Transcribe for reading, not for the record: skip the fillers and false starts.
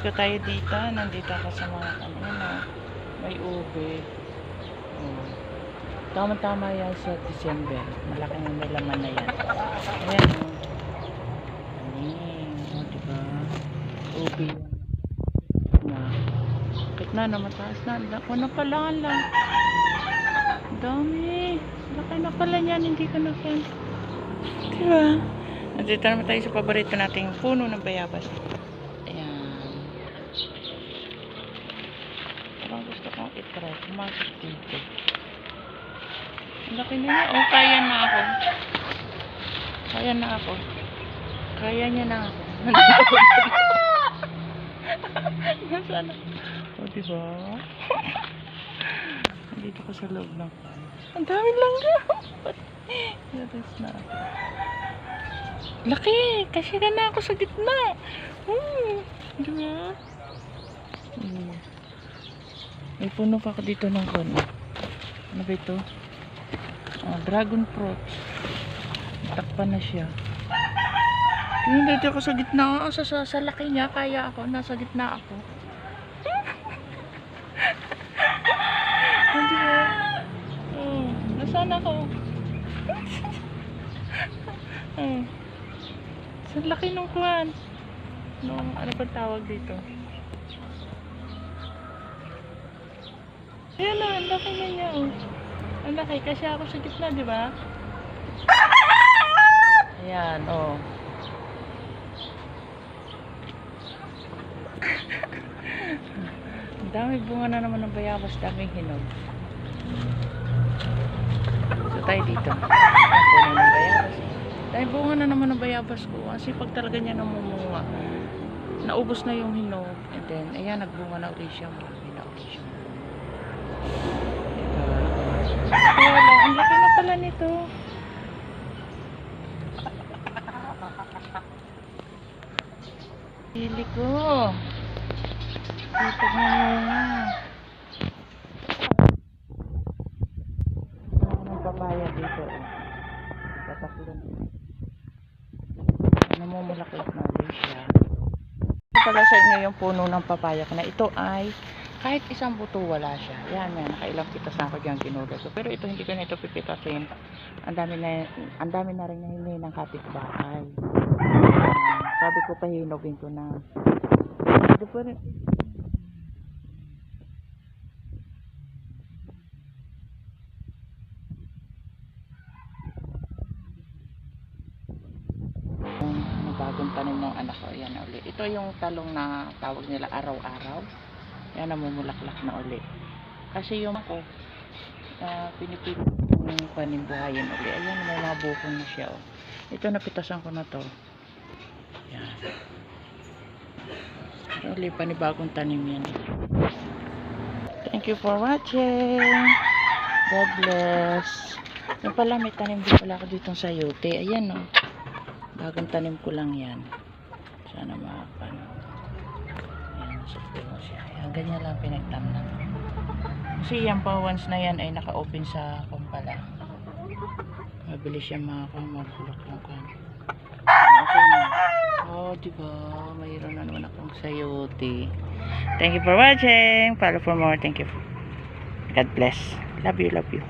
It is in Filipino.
ikot tayo dito. Nandito ako sa mga kanina. May ube. Oh. Tama-tama yan sa December. Malaking nalaman na yan. Ayan o. Ayan. O, diba? Ube yan. Bakit na mataas na. Ako na pala lang. Dami. Laki na pala yan. Hindi ko na yan. Diba? Nandito naman tayo sa paborito nating puno ng bayabas. Ayan. Parang gusto kong itry. Pumasok dito. Ang laki na niya. Oh, kaya na ako. Kaya na ako. Kaya niya na ako. Nasaan ako? O, diba? Nandito ko sa loob ng ang dami lang na. Natas na ako. Laki! Kasi na ako sa gitna. Diba? May puno pa ako dito ng kono. Ano ba ito? Dragon fruit. Takpan na siya. Dito ako sa gitna. Sa laki niya, kaya ako. Nasa gitna ako. Hindi ba? Nasaan ako? Sa laki ng kuwan. Ano ba tawag dito? Ayan na, ang laki na niya. Ang laki, kasi ako sa gitna, di ba? Ayan, Ang dami bunga na naman ng bayabas, daming hinog. So tayo dito. Puno ng bayabas. Dahil bunga na naman ng bayabas ko. Kasi pag talaga niya namumunga, naubos na yung hinog. And then, ayan, nagbunga na ulit siya. Marami na ulit siya. Kaya lang, ang laki na pala nito. Hili ko. Dito na muna. Ako ng papaya dito. Tatakulan. Namumulaklak na ulit siya. Pala sa inyo yung puno ng papaya ko na ito ay kahit isang buto wala siya. Yan, nakailang pitas na ako dyan ginulat ko. Pero ito hindi ko na ito pipitasin. Ang dami na rin nahingi ng kapitbahay. Sabi ko pahinugin ko na. Ito pa rin. Bagong tanim ng anak ko. Yan ulit. Ito yung talong na tawag nila araw-araw. Yan, namumulaklak na uli. Kasi yung ako, pinipili yung panimbuhayin uli. Ayan, may mga bukong na siya. Ito, napitasan ko na to. Yan. Uli, panibagong tanim yan. Thank you for watching. God bless. Yung pala, may tanim din pala ako ditong sayote. Ayan, bagong tanim ko lang yan. Sana makapano. Ayan, sakto mo siya. Ayan, ganyan lang pinagtamnan. Kasi yan pa, once na yan ay naka-open sa kumpala. Mabilis siya magbulok ng kan. Okay na. Diba? Mayroon na naman akong sayote. Thank you for watching. Follow for more. Thank you. God bless. Love you, love you.